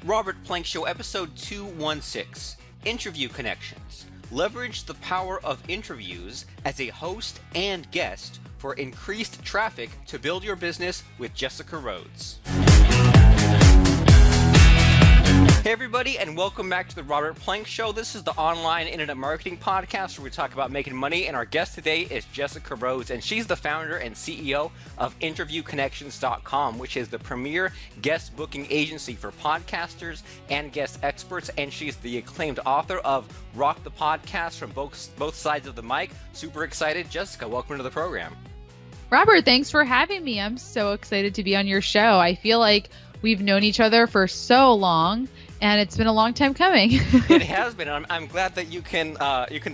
Robert Plank Show, episode 216, Interview Connections. Leverage the power of interviews as a host and guest for increased traffic to build your business with Jessica Rhodes. Hey everybody, and welcome back to the Robert Plank Show. This is the online internet marketing podcast where we talk about making money, and our guest today is Jessica Rhodes, and she's the founder and CEO of InterviewConnections.com, which is the premier guest booking agency for podcasters and guest experts, and she's the acclaimed author of Rock the Podcast from both sides of the mic. Super excited. Jessica, welcome to the program. Robert, thanks for having me. I'm so excited to be on your show. I feel like we've known each other for so long, and it's been a long time coming. It has been. I'm glad that you can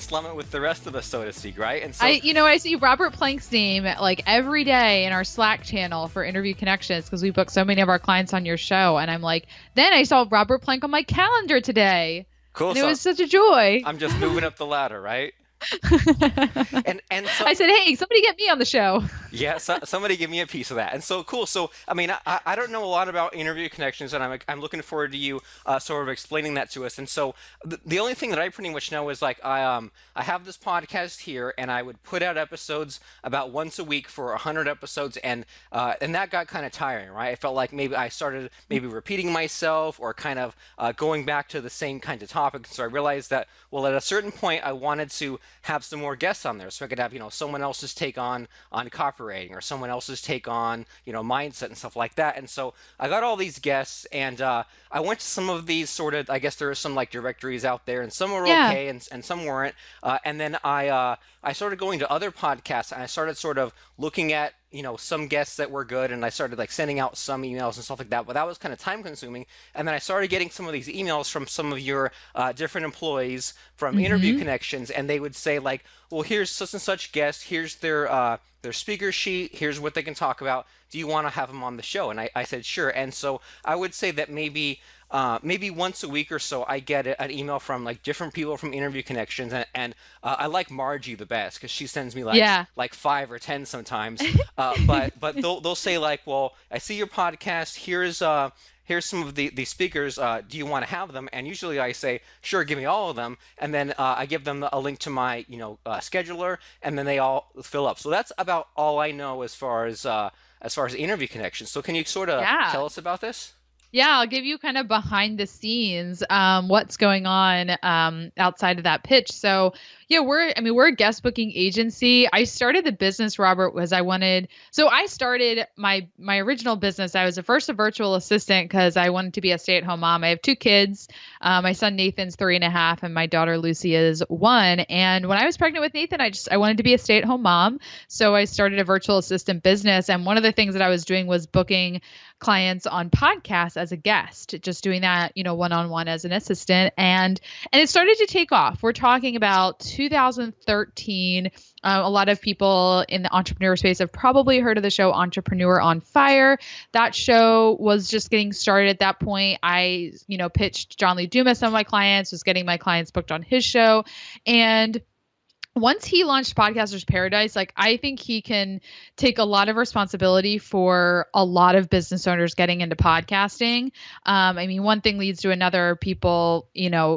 slum it with the rest of us, so to speak, right? And so I see Robert Plank's name like every day in our Slack channel for Interview Connections because we book so many of our clients on your show, and I'm like, then I saw Robert Plank on my calendar today. Cool. And it was such a joy. I'm just moving up the ladder, right? and so I said, hey, somebody get me on the show. Yeah, somebody give me a piece of that. And so cool. So I mean, I don't know a lot about Interview Connections, and I'm looking forward to you sort of explaining that to us. And so the only thing that I pretty much know is like I have this podcast here, and I would put out episodes about once a week for 100 episodes, and that got kind of tiring, right? I felt like maybe I started repeating myself or kind of going back to the same kind of topics. So I realized that, well, at a certain point, I wanted to have some more guests on there, so I could have someone else's take on copywriting, or someone else's take on mindset and stuff like that. And so I got all these guests, and I went to some of these sort of, I guess there are some like directories out there, and some were okay, and some weren't. And then I started going to other podcasts, and I started sort of looking at some guests that were good, and I started like sending out some emails and stuff like that, but that was kind of time consuming. And then I started getting some of these emails from some of your different employees from Interview Connections, and they would say like, well, here's such and such guest, here's their speaker sheet, here's what they can talk about, do you want to have them on the show? And I said sure. And so I would say that maybe once a week or so I get an email from like different people from Interview Connections, and I like Margie the best because she sends me like 5 or 10 sometimes, but they'll say like, well, I see your podcast, here's some of the speakers, do you want to have them? And usually I say, sure, give me all of them. And then I give them a link to my, scheduler, and then they all fill up. So that's about all I know as far as Interview Connections. So can you sort of tell us about this? Yeah, I'll give you kind of behind the scenes, what's going on outside of that pitch. So yeah, we're a guest booking agency. I started the business, Robert, I started my original business. I was first a virtual assistant because I wanted to be a stay-at-home mom. I have 2 kids. My son Nathan's 3.5, and my daughter Lucy is 1. And when I was pregnant with Nathan, I wanted to be a stay-at-home mom. So I started a virtual assistant business. And one of the things that I was doing was booking clients on podcasts as a guest, just doing that, one-on-one as an assistant. And it started to take off. We're talking about 2013. A lot of people in the entrepreneur space have probably heard of the show Entrepreneur on Fire. That show was just getting started at that point. I, pitched John Lee Dumas, some of my clients, was getting my clients booked on his show. And once he launched Podcasters Paradise, I think he can take a lot of responsibility for a lot of business owners getting into podcasting. One thing leads to another. People,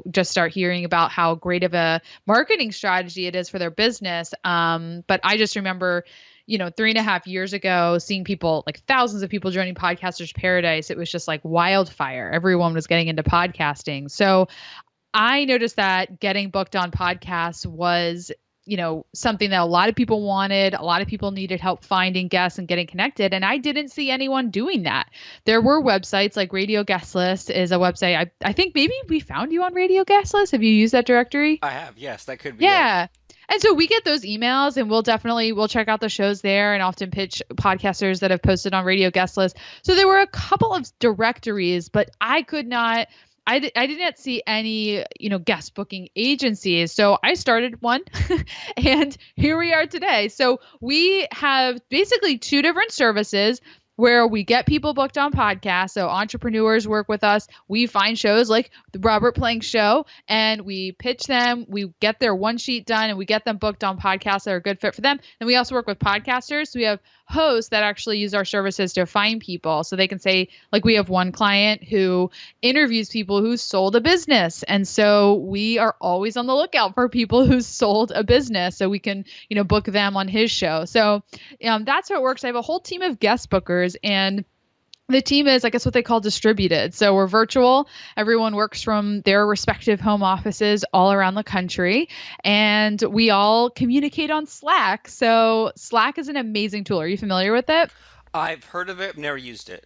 just start hearing about how great of a marketing strategy it is for their business. But I just remember, 3.5 years ago, seeing people, like thousands of people joining Podcasters Paradise. It was just like wildfire. Everyone was getting into podcasting. So I noticed that getting booked on podcasts was, something that a lot of people wanted. A lot of people needed help finding guests and getting connected. And I didn't see anyone doing that. There were websites like Radio Guest List is a website. I think maybe we found you on Radio Guest List. Have you used that directory? I have. Yes, that could be. Yeah. It. And so we get those emails, and we'll check out the shows there, and often pitch podcasters that have posted on Radio Guest List. So there were a couple of directories, but I didn't see any, guest booking agencies. So I started one and here we are today. So we have basically 2 different services where we get people booked on podcasts. So entrepreneurs work with us. We find shows like the Robert Plank Show, and we pitch them. We get their one sheet done, and we get them booked on podcasts that are a good fit for them. And we also work with podcasters. So we have hosts that actually use our services to find people. So they can say, like, we have one client who interviews people who sold a business. And so we are always on the lookout for people who sold a business so we can, book them on his show. So that's how it works. I have a whole team of guest bookers, and the team is, I guess, what they call distributed. So we're virtual. Everyone works from their respective home offices all around the country, and we all communicate on Slack. So Slack is an amazing tool. Are you familiar with it? I've heard of it, never used it.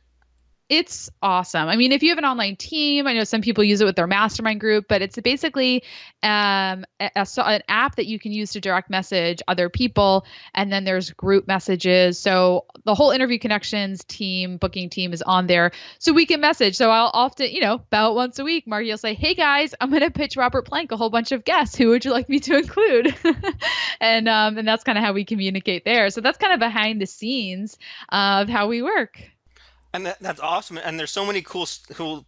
It's awesome. I mean, if you have an online team, I know some people use it with their mastermind group, but it's basically an app that you can use to direct message other people. And then there's group messages. So the whole interview connections team, booking team is on there. So we can message. So I'll often, about once a week, Marty will say, hey guys, I'm going to pitch Robert Plank a whole bunch of guests. Who would you like me to include? And that's kind of how we communicate there. So that's kind of behind the scenes of how we work. And that's awesome. And there's so many cool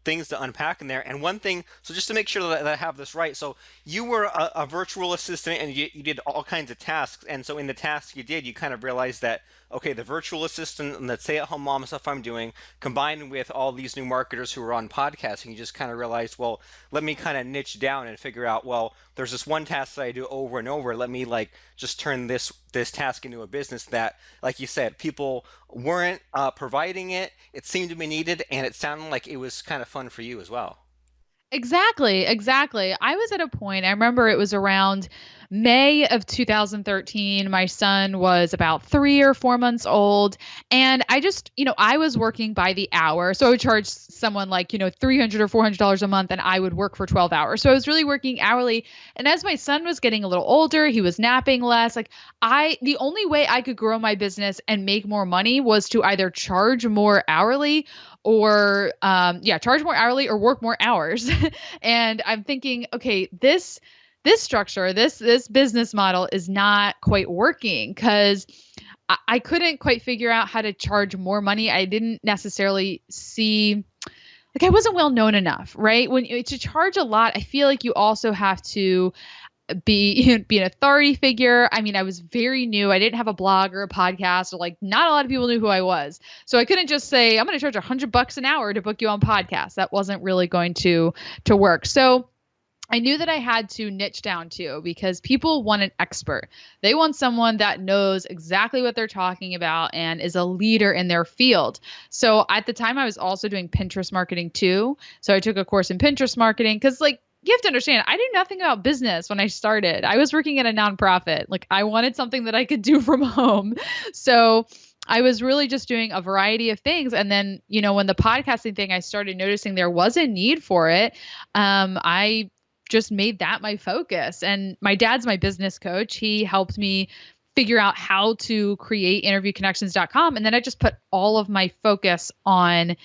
things to unpack in there. And one thing, so just to make sure that I have this right, so you were a virtual assistant and you did all kinds of tasks. And so in the tasks you did, you kind of realized that, okay, the virtual assistant and the stay-at-home mom stuff I'm doing, combined with all these new marketers who are on podcasting, you just kind of realized, well, let me kind of niche down and figure out, well, there's this one task that I do over and over. Let me like just turn this task into a business that, like you said, people weren't providing it. It seemed to be needed, and it sounded like it was kind of fun for you as well. Exactly, exactly. I was at a point, I remember it was around May of 2013. My son was about 3 or 4 months old. And I just, I was working by the hour. So I would charge someone like, $300 or $400 a month, and I would work for 12 hours. So I was really working hourly. And as my son was getting a little older, he was napping less. Like the only way I could grow my business and make more money was to either charge more hourly or charge more hourly or work more hours. And I'm thinking, okay, this structure, this business model is not quite working because I couldn't quite figure out how to charge more money. I didn't necessarily see, like, I wasn't well known enough, right? To charge a lot, I feel like you also have to be an authority figure. I mean, I was very new. I didn't have a blog or a podcast, or like not a lot of people knew who I was. So I couldn't just say, I'm going to charge $100 an hour to book you on podcasts. That wasn't really going to work. So I knew that I had to niche down too, because people want an expert. They want someone that knows exactly what they're talking about and is a leader in their field. So at the time I was also doing Pinterest marketing too. So I took a course in Pinterest marketing because, like, you have to understand, I knew nothing about business when I started. I was working at a nonprofit. Like, I wanted something that I could do from home. So I was really just doing a variety of things. And then, when the podcasting thing, I started noticing there was a need for it. I just made that my focus. And my dad's my business coach. He helped me figure out how to create interviewconnections.com. And then I just put all of my focus on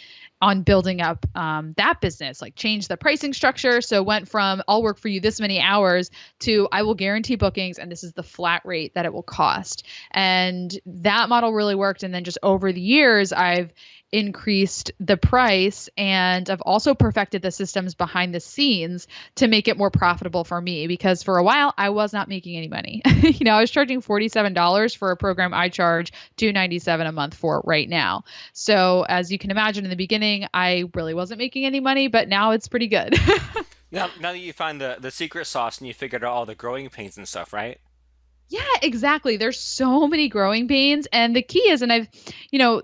building up that business, like change the pricing structure. So went from I'll work for you this many hours to I will guarantee bookings, and this is the flat rate that it will cost. And that model really worked. And then just over the years, I've increased the price, and I've also perfected the systems behind the scenes to make it more profitable for me, because for a while I was not making any money. I was charging $47 for a program I charge $297 a month for right now. So as you can imagine, in the beginning, I really wasn't making any money, but now it's pretty good. Now that you find the secret sauce and you figured out all the growing pains and stuff, right? Yeah, exactly. There's so many growing pains. And the key is, and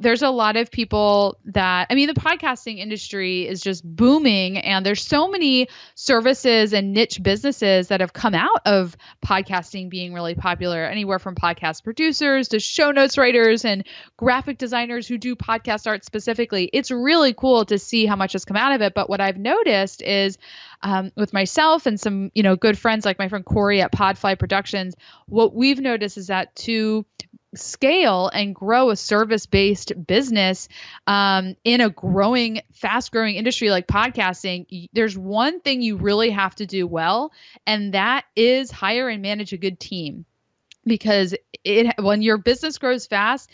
there's a lot of people that, I mean, the podcasting industry is just booming, and there's so many services and niche businesses that have come out of podcasting being really popular, anywhere from podcast producers to show notes writers and graphic designers who do podcast art specifically. It's really cool to see how much has come out of it. But what I've noticed is, with myself and some, good friends like my friend Corey at Podfly Productions, what we've noticed is that to scale and grow a service-based business in a fast-growing industry like podcasting, there's one thing you really have to do well, and that is hire and manage a good team. Because when your business grows fast,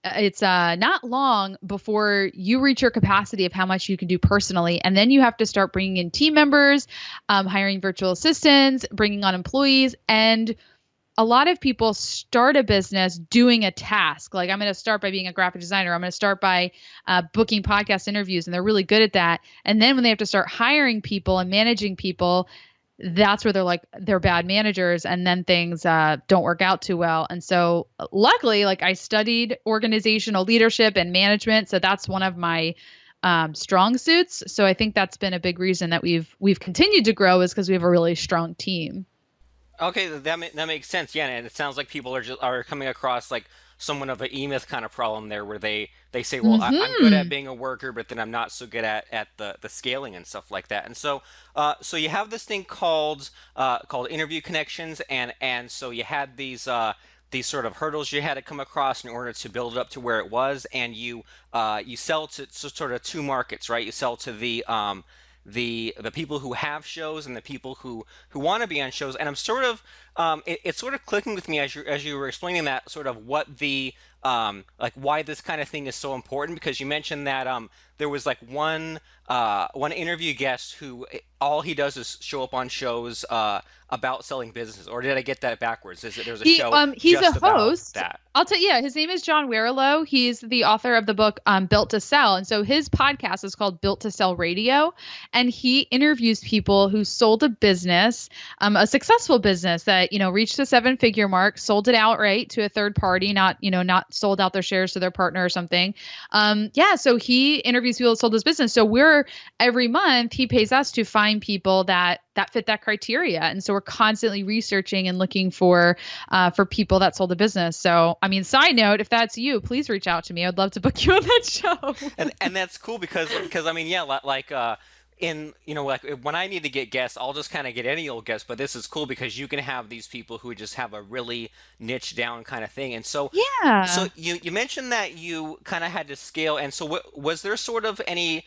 it's not long before you reach your capacity of how much you can do personally. And then you have to start bringing in team members, hiring virtual assistants, bringing on employees. And a lot of people start a business doing a task. Like, I'm going to start by being a graphic designer. I'm going to start by booking podcast interviews, and they're really good at that. And then when they have to start hiring people and managing people, that's where they're bad managers, and then things don't work out too well. And so luckily, like, I studied organizational leadership and management, so that's one of my strong suits. So I think that's been a big reason that we've continued to grow, is because we have a really strong team. Okay, that makes sense. Yeah, and it sounds like people are coming across like somewhat of an E-Myth kind of problem there, where they say, well, I'm good at Hmm. being a worker, but then I'm not so good at the scaling and stuff like that. And so so you have this thing called interview connections, and so you had these sort of hurdles you had to come across in order to build it up to where it was, and you sell to sort of two markets, right? You sell to the people who have shows and the people who want to be on shows. And I'm sort of it's sort of clicking with me as you were explaining that, sort of what the like why this kind of thing is so important, because you mentioned that there was like one interview guest who all he does is show up on shows about selling businesses. Or did I get that backwards? Is it there's a show He's a just about host. that? I'll tell you, yeah, his name is John Warrillow. He's the author of the book Built to Sell. And so his podcast is called Built to Sell Radio. And he interviews people who sold a business, a successful business that, reached the seven-figure mark, sold it outright to a third party, not sold out their shares to their partner or something. Yeah, so he interviews people that sold his business. So every month he pays us to find people that fit that criteria. And so we're constantly researching and looking for people that sold a business. So, I mean, side note, if that's you, please reach out to me. I'd love to book you on that show. And that's cool because I mean, yeah, like in like when I need to get guests, I'll just kind of get any old guest. But this is cool because you can have these people who just have a really niche down kind of thing. And so Yeah. you mentioned that you kind of had to scale. And so was there sort of any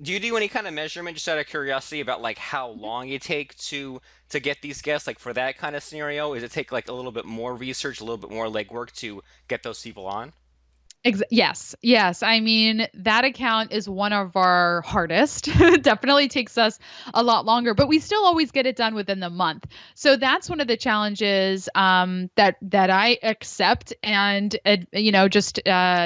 do you do any kind of measurement, just out of curiosity, about like how long you take to get these guests? Like for that kind of scenario, is it take like a little bit more research, a little bit more legwork to get those people on? Yes, yes. I mean, that account is one of our hardest. Definitely takes us a lot longer, but we still always get it done within the month. So that's one of the challenges that I accept and just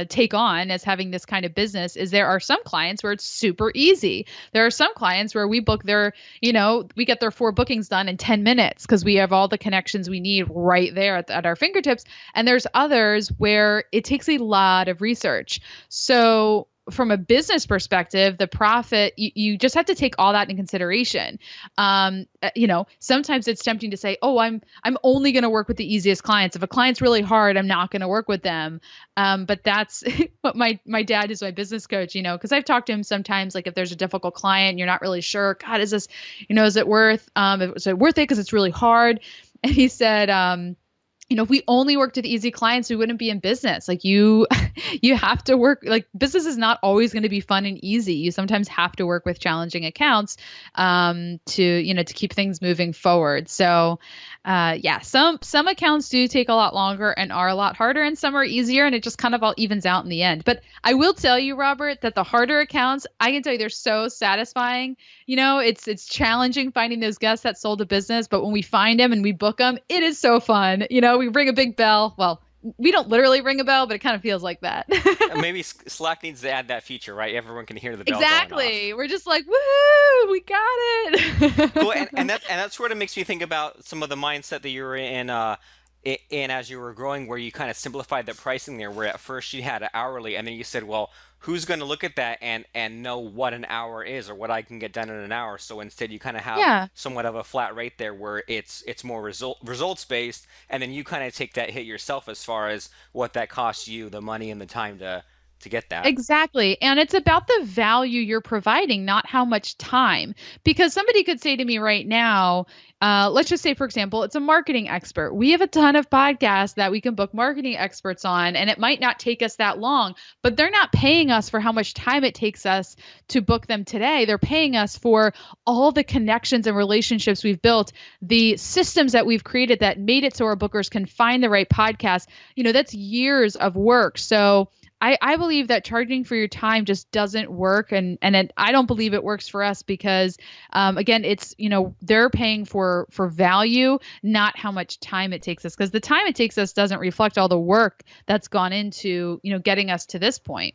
take on as having this kind of business. Is there are some clients where it's super easy. There are some clients where we book we get their 4 bookings done in 10 minutes because we have all the connections we need right there at our fingertips. And there's others where it takes a lot of research. So from a business perspective, the profit, you just have to take all that into consideration. Sometimes it's tempting to say, oh, I'm only going to work with the easiest clients. If a client's really hard, I'm not going to work with them. But that's what my dad is, my business coach, because I've talked to him sometimes, like if there's a difficult client, and you're not really sure, God, is this, is it worth it? Because it's really hard. And he said, if we only worked with easy clients, we wouldn't be in business. Like you, you have to work, like business is not always going to be fun and easy. You sometimes have to work with challenging accounts, to keep things moving forward. So, yeah, some accounts do take a lot longer and are a lot harder, and some are easier, and it just kind of all evens out in the end. But I will tell you, Robert, that the harder accounts, I can tell you, they're so satisfying. It's challenging finding those guests that sold a business, but when we find them and we book them, it is so fun. We ring a big bell. Well, we don't literally ring a bell, but it kind of feels like that. Maybe Slack needs to add that feature, right? Everyone can hear the bell going off. Exactly. We're just like, woohoo, we got Cool, it. and that sort of makes me think about some of the mindset that you were in as you were growing, where you kind of simplified the pricing there, where at first you had an hourly, and then you said, well, who's going to look at that and know what an hour is, or what I can get done in an hour? So instead, you kind of have Yeah. somewhat of a flat rate there, where it's more results based, and then you kind of take that hit yourself as far as what that costs you, the money and the time to get that. Exactly. And it's about the value you're providing, not how much time. Because somebody could say to me right now, let's just say, for example, it's a marketing expert. We have a ton of podcasts that we can book marketing experts on, and it might not take us that long, but they're not paying us for how much time it takes us to book them today. They're paying us for all the connections and relationships we've built, the systems that we've created that made it so our bookers can find the right podcast. That's years of work. So I believe that charging for your time just doesn't work. I don't believe it works for us because, again, it's, they're paying for value, not how much time it takes us, because the time it takes us doesn't reflect all the work that's gone into, getting us to this point.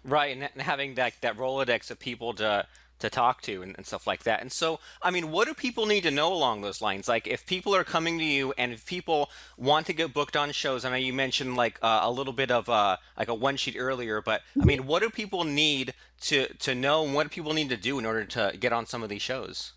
Right, and having that Rolodex of people to talk to and stuff like that. And so, I mean, what do people need to know along those lines? Like, if people are coming to you and if people want to get booked on shows, I know you mentioned like a little bit of like a one sheet earlier, but I mean, what do people need to know, and what do people need to do in order to get on some of these shows?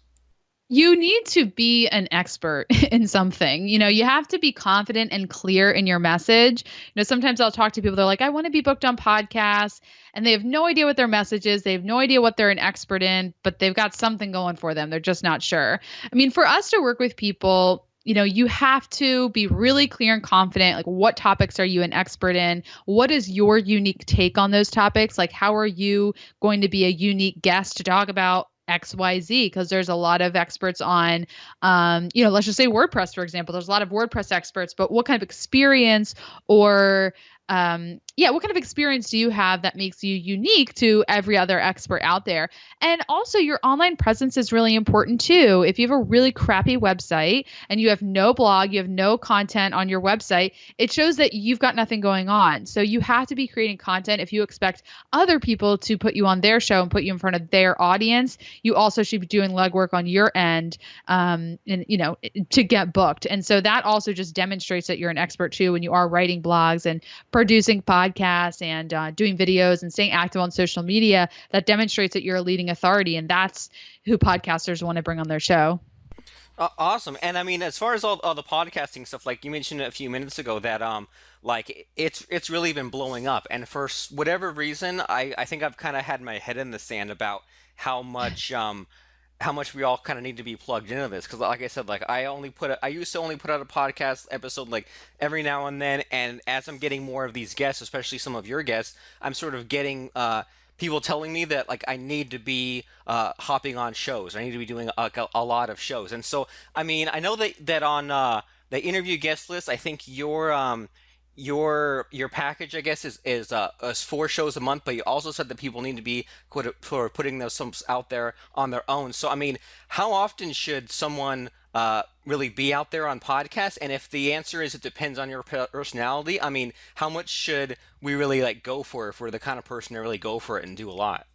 You need to be an expert in something. You have to be confident and clear in your message. Sometimes I'll talk to people, they're like, I want to be booked on podcasts, and they have no idea what their message is. They have no idea what they're an expert in, but they've got something going for them. They're just not sure. I mean, for us to work with people, you have to be really clear and confident. Like, what topics are you an expert in? What is your unique take on those topics? Like, how are you going to be a unique guest to talk about XYZ? Because there's a lot of experts on, let's just say WordPress, for example. There's a lot of WordPress experts, but what kind of experience or what kind of experience do you have that makes you unique to every other expert out there? And also, your online presence is really important too. If you have a really crappy website and you have no blog, you have no content on your website, it shows that you've got nothing going on. So you have to be creating content. If you expect other people to put you on their show and put you in front of their audience, you also should be doing legwork on your end, to get booked. And so that also just demonstrates that you're an expert too when you are writing blogs and producing podcasts and doing videos and staying active on social media. That demonstrates that you're a leading authority, and that's who podcasters want to bring on their show. Awesome. And I mean, as far as all the podcasting stuff, like you mentioned a few minutes ago, that like it's really been blowing up. And for whatever reason, I think I've kind of had my head in the sand about how much how much we all kind of need to be plugged into this. Because like I said, like I used to only put out a podcast episode like every now and then, and as I'm getting more of these guests, especially some of your guests, I'm sort of getting people telling me that like I need to be hopping on shows. I need to be doing a lot of shows. And so, I mean, I know that on the interview guest list, I think your package, I guess, is 4 shows a month. But you also said that people need to be for putting those some out there on their own. So, I mean, how often should someone really be out there on podcasts? And if the answer is it depends on your personality, I mean, how much should we really like go for if we're the kind of person to really go for it and do a lot?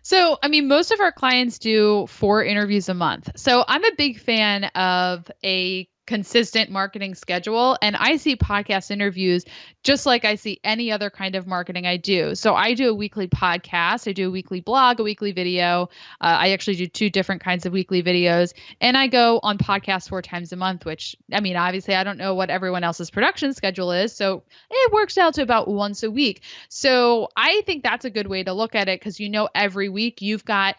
So, I mean, most of our clients do 4 interviews a month. So, I'm a big fan of a consistent marketing schedule, and I see podcast interviews just like I see any other kind of marketing I do. So, I do a weekly podcast, I do a weekly blog, a weekly video. I actually do 2 different kinds of weekly videos, and I go on podcasts 4 times a month, which, I mean, obviously, I don't know what everyone else's production schedule is. So, it works out to about once a week. So, I think that's a good way to look at it because every week you've got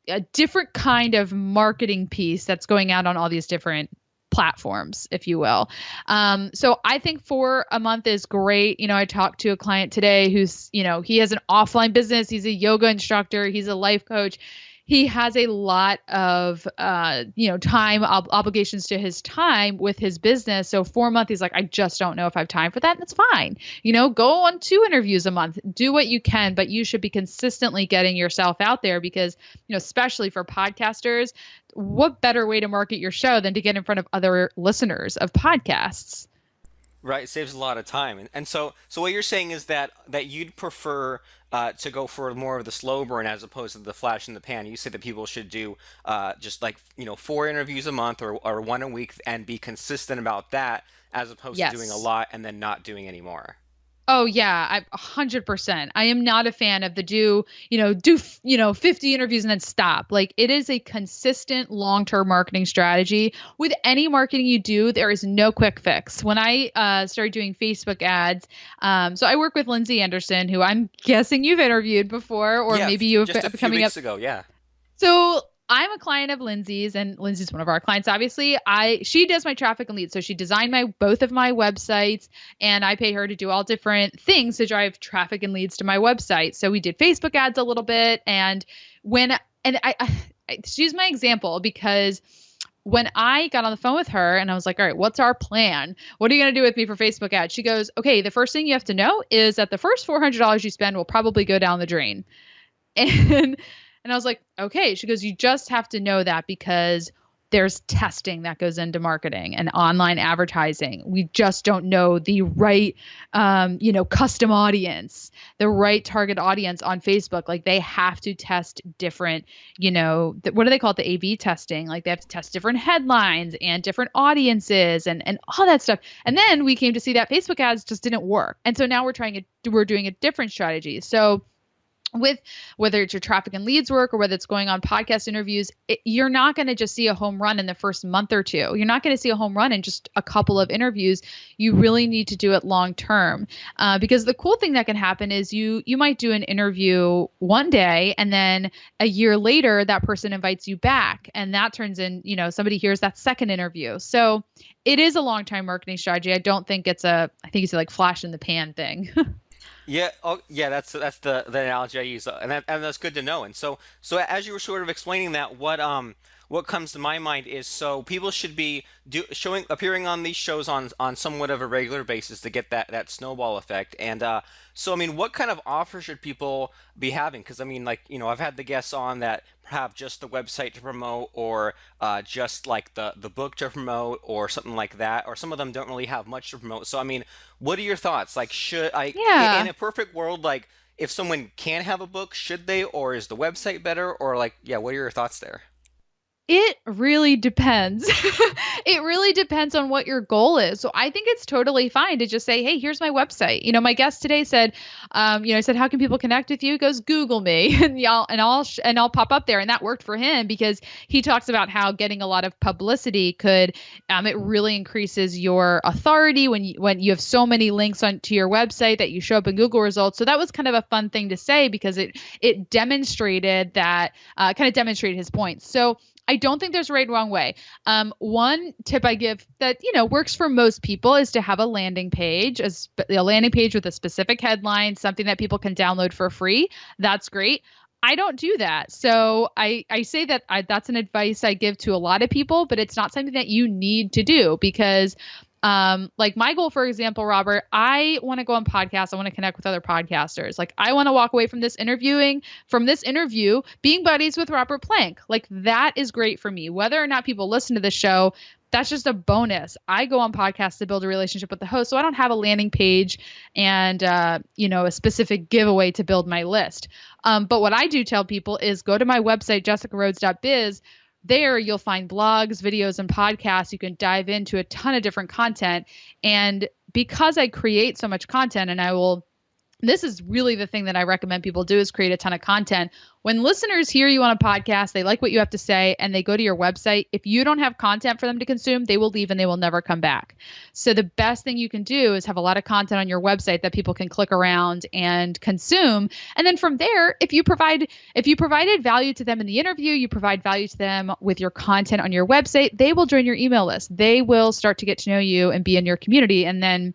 a different kind of marketing piece that's going out on all these different platforms, if you will. So I think 4 a month is great. I talked to a client today who's, he has an offline business. He's a yoga instructor. He's a life coach. He has a lot of, time obligations to his time with his business. So 4 months, he's like, I just don't know if I have time for that. And that's fine. Go on 2 interviews a month, do what you can, but you should be consistently getting yourself out there because, especially for podcasters, what better way to market your show than to get in front of other listeners of podcasts? Right, it saves a lot of time, and so what you're saying is that you'd prefer to go for more of the slow burn as opposed to the flash in the pan. You say that people should do just like 4 interviews a month or one a week and be consistent about that as opposed to doing a Yes. lot and then not doing any more. Oh yeah, 100%. I am not a fan of the 50 interviews and then stop. Like, it is a consistent long-term marketing strategy. With any marketing you do, there is no quick fix. When I started doing Facebook ads, so I work with Lindsay Anderson, who I'm guessing you've interviewed before, or Yeah, maybe you've just a been few coming up. weeks ago, yeah. So I'm a client of Lindsay's, and Lindsay's one of our clients. Obviously, she does my traffic and leads. So she designed both of my websites, and I pay her to do all different things to drive traffic and leads to my website. So we did Facebook ads a little bit, and when and I she's my example because when I got on the phone with her and I was like, all right, what's our plan? What are you going to do with me for Facebook ads? She goes, okay, the first thing you have to know is that the first $400 you spend will probably go down the drain. And and I was like, okay. She goes, you just have to know that because there's testing that goes into marketing and online advertising. We just don't know the right, custom audience, the right target audience on Facebook. Like they have to test different, what do they call it? The A/B testing. Like they have to test different headlines and different audiences and all that stuff. And then we came to see that Facebook ads just didn't work. And so now we're doing a different strategy. So with whether it's your traffic and leads work or whether it's going on podcast interviews, you're not going to just see a home run in the first month or two. You're not going to see a home run in just a couple of interviews. You really need to do it long term, because the cool thing that can happen is you might do an interview one day and then a year later that person invites you back and that turns in, somebody hears that second interview. So it is a long time marketing strategy. I don't think I think it's like flash in the pan thing. Yeah, oh yeah, that's the analogy I use, and that's good to know. And so as you were sort of explaining that, what comes to my mind is so people should be appearing on these shows on somewhat of a regular basis to get that snowball effect. And so I mean, what kind of offer should people be having? Because I mean, like I've had the guests on that have just the website to promote, or just like the book to promote, or something like that. Or some of them don't really have much to promote. So I mean, what are your thoughts? Like, should I, in Yeah. a perfect world, like if someone can have a book, should they, or is the website better, or like, yeah, what are your thoughts there? It really depends. It really depends on what your goal is. So I think it's totally fine to just say, "Hey, here's my website." My guest today said, I said, "How can people connect with you?" He goes, "Google me," and I'll pop up there, and that worked for him because he talks about how getting a lot of publicity could, it really increases your authority when you have so many links onto your website that you show up in Google results. So that was kind of a fun thing to say because it demonstrated that, kind of demonstrated his point. So I don't think there's a right and wrong way. One tip I give that works for most people is to have a landing page, a landing page with a specific headline, something that people can download for free. That's great. I don't do that, so I say that that's an advice I give to a lot of people, but it's not something that you need to do because like my goal, for example, Robert, I want to go on podcasts. I want to connect with other podcasters. Like I want to walk away from this interview, being buddies with Robert Plank. Like that is great for me. Whether or not people listen to the show, that's just a bonus. I go on podcasts to build a relationship with the host. So I don't have a landing page and, a specific giveaway to build my list. But what I do tell people is go to my website, jessicarhodes.biz. There you'll find blogs, videos, and podcasts. You can dive into a ton of different content. And because I create so much content and this is really the thing that I recommend people do is create a ton of content. When listeners hear you on a podcast, they like what you have to say and they go to your website. If you don't have content for them to consume, they will leave and they will never come back. So the best thing you can do is have a lot of content on your website that people can click around and consume. And then from there, if you provided value to them in the interview, you provide value to them with your content on your website, they will join your email list. They will start to get to know you and be in your community. And then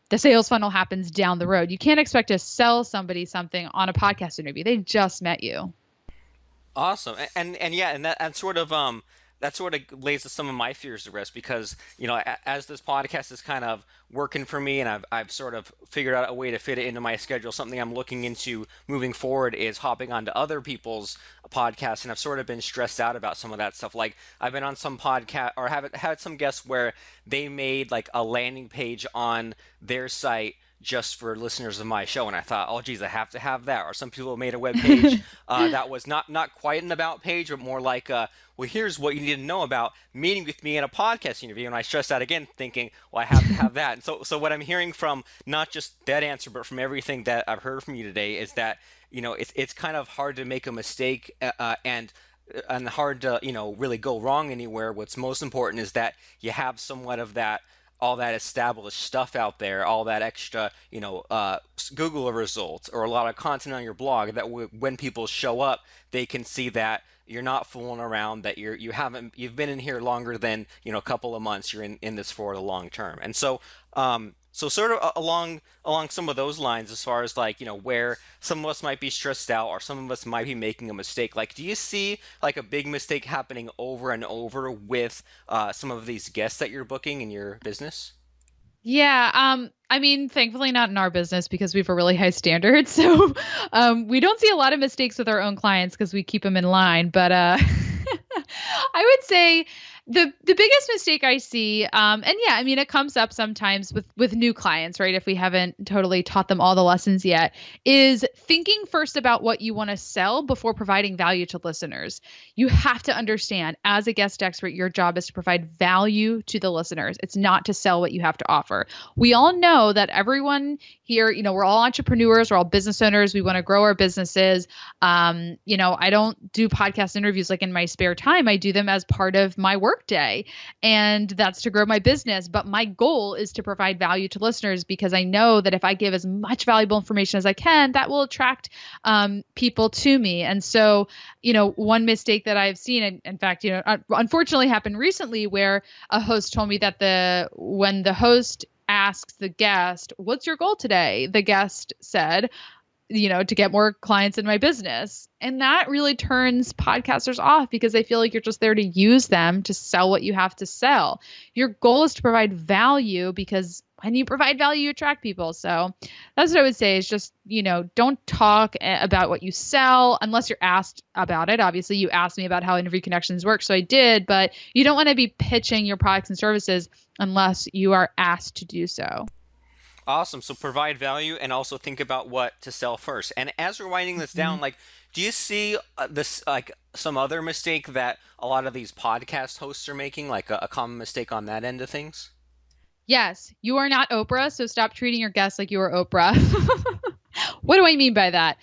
the sales funnel happens down the road. You can't expect to sell somebody something on a podcast interview. They just met you. Awesome, and yeah, and that sort of lays some of my fears to rest because as this podcast is kind of working for me and I've sort of figured out a way to fit it into my schedule. Something I'm looking into moving forward is hopping onto other people's podcasts, and I've sort of been stressed out about some of that stuff. Like I've been on some podcast or have had some guests where they made like a landing page on their site just for listeners of my show, and I thought, oh geez, I have to have that. Or some people made a web page that was not quite an about page, but more like, well, here's what you need to know about meeting with me in a podcast interview. And I stressed out again, thinking, well, I have to have that. And so what I'm hearing from not just that answer, but from everything that I've heard from you today is that it's kind of hard to make a mistake, and hard to really go wrong anywhere. What's most important is that you have somewhat of that, all that established stuff out there, all that extra, Google results or a lot of content on your blog that when people show up, they can see that you're not fooling around, that you've been in here longer than, a couple of months. You're in this for the long term. And so, So sort of along some of those lines, as far as like, where some of us might be stressed out or some of us might be making a mistake. Like, do you see like a big mistake happening over and over with some of these guests that you're booking in your business? Yeah, I mean, thankfully not in our business because we have a really high standard. So, we don't see a lot of mistakes with our own clients because we keep them in line. But I would say the biggest mistake I see, and yeah, I mean, it comes up sometimes with new clients, right? If we haven't totally taught them all the lessons yet, is thinking first about what you want to sell before providing value to listeners. You have to understand, as a guest expert, your job is to provide value to the listeners. It's not to sell what you have to offer. We all know that everyone here, we're all entrepreneurs, we're all business owners. We want to grow our businesses. I don't do podcast interviews like in my spare time. I do them as part of my work day, and that's to grow my business. But my goal is to provide value to listeners because I know that if I give as much valuable information as I can, that will attract people to me. And so, one mistake that I've seen, and in fact, unfortunately happened recently where a host told me that when the host asks the guest, "What's your goal today?" the guest said, to get more clients in my business. And that really turns podcasters off because they feel like you're just there to use them to sell what you have to sell. Your goal is to provide value because when you provide value, you attract people. So that's what I would say is just, don't talk about what you sell unless you're asked about it. Obviously, you asked me about how interview connections work. So I did, but you don't want to be pitching your products and services unless you are asked to do so. Awesome. So provide value and also think about what to sell first. And as we're winding this down, like, do you see this like some other mistake that a lot of these podcast hosts are making, like a common mistake on that end of things? Yes, you are not Oprah, so stop treating your guests like you are Oprah. What do I mean by that?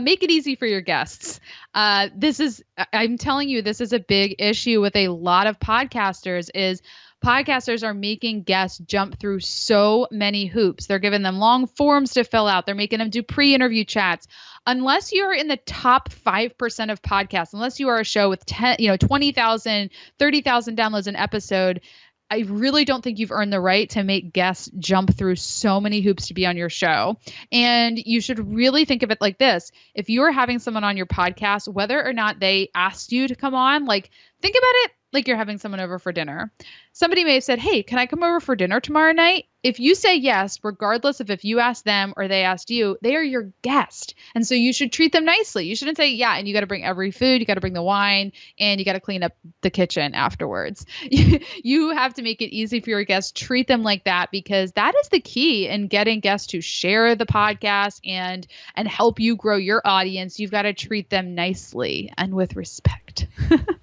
Make it easy for your guests. I'm telling you, this is a big issue with a lot of podcasters is podcasters are making guests jump through so many hoops. They're giving them long forms to fill out. They're making them do pre-interview chats. Unless you're in the top 5% of podcasts, unless you are a show with 10, 20,000, 30,000 downloads an episode, I really don't think you've earned the right to make guests jump through so many hoops to be on your show. And you should really think of it like this. If you are having someone on your podcast, whether or not they asked you to come on, like think about it like you're having someone over for dinner. Somebody may have said, "Hey, can I come over for dinner tomorrow night?" If you say yes, regardless of if you asked them or they asked you, they are your guest. And so you should treat them nicely. You shouldn't say, "Yeah, and you got to bring every food, you got to bring the wine, and you got to clean up the kitchen afterwards." You have to make it easy for your guests. Treat them like that because that is the key in getting guests to share the podcast and help you grow your audience. You've got to treat them nicely and with respect.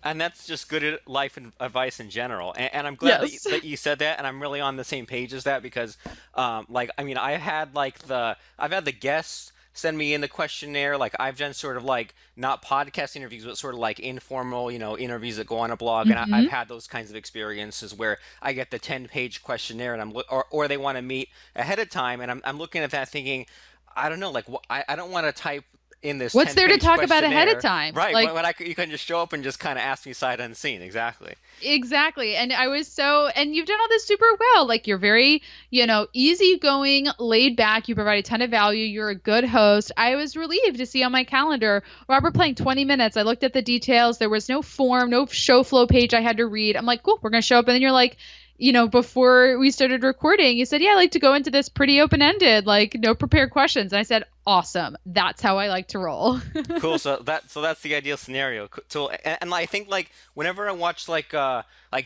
And that's just good life advice in general. And I'm glad Yes. that you said that, and I'm really on the same page as that because, like, I mean, I've had the guests send me in the questionnaire. Like, I've done sort of like not podcast interviews, but sort of like informal, interviews that go on a blog. And I've Hmm. had those kinds of experiences where I get the 10-page questionnaire, and or they want to meet ahead of time, and I'm looking at that thinking, I don't know, like, I don't want to type in this What's 10 there to page talk about ahead of questionnaire. time? Right. Like, You can just show up and just kind of ask me sight unseen. Exactly. exactly. And and you've done all this super well. Like you're very, easygoing, laid back. You provide a ton of value. You're a good host. I was relieved to see on my calendar, Robert playing 20 minutes. I looked at the details. There was no form, no show flow page I had to read. I'm like, cool, we're going to show up. And then you're like, before we started recording, you said, yeah, I like to go into this pretty open ended, like no prepared questions. And I said, awesome. That's how I like to roll. Cool. So that's the ideal scenario. So and I think like whenever I watch like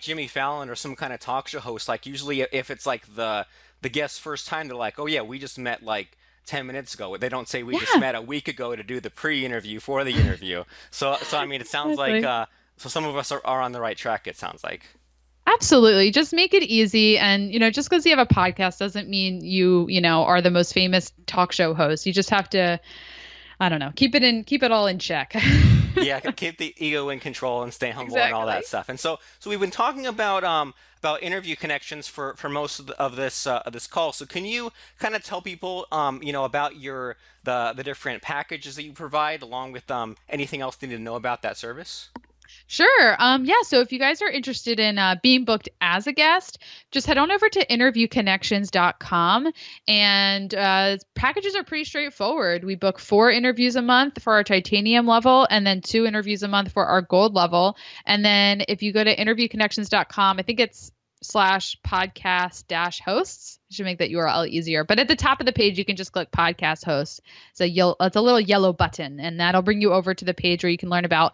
Jimmy Fallon or some kind of talk show host, like usually if it's like the guest's first time, they're like, oh yeah, we just met like 10 minutes ago. They don't say we just Yeah, met a week ago to do the pre-interview for the interview. So I mean, it sounds like exactly. so some of us are on the right track. It sounds like. Absolutely. Just make it easy. And, just because you have a podcast doesn't mean are the most famous talk show host. You just have to, I don't know, keep it all in check. Yeah, keep the ego in control and stay humble and all Exactly. that stuff. And so we've been talking about interview connections for most of this call. So can you kind of tell people about the different packages that you provide along with anything else they need to know about that service? Sure. Yeah. So if you guys are interested in being booked as a guest, just head on over to interviewconnections.com. And packages are pretty straightforward. We book 4 interviews a month for our titanium level and then 2 interviews a month for our gold level. And then if you go to interviewconnections.com, I think it's slash podcast dash hosts. I should make that URL easier. But at the top of the page, you can just click podcast hosts. It's a little yellow button, and that'll bring you over to the page where you can learn about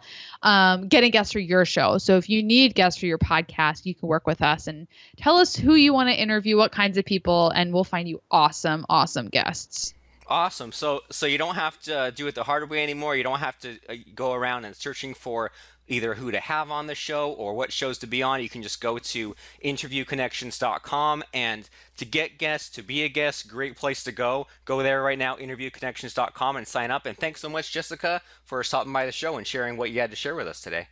getting guests for your show. So if you need guests for your podcast, you can work with us and tell us who you want to interview, what kinds of people, and we'll find you awesome, awesome guests. Awesome. So you don't have to do it the hard way anymore. You don't have to go around and searching for either who to have on the show or what shows to be on. You can just go to interviewconnections.com, and to get guests, to be a guest, great place to go. Go there right now, interviewconnections.com, and sign up. And thanks so much, Jessica, for stopping by the show and sharing what you had to share with us today.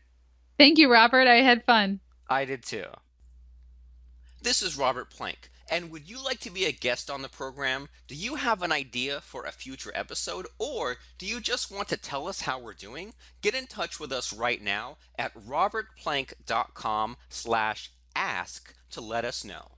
Thank you, Robert. I had fun. I did too. This is Robert Plank, and would you like to be a guest on the program? Do you have an idea for a future episode, or do you just want to tell us how we're doing? Get in touch with us right now at robertplank.com/ask to let us know.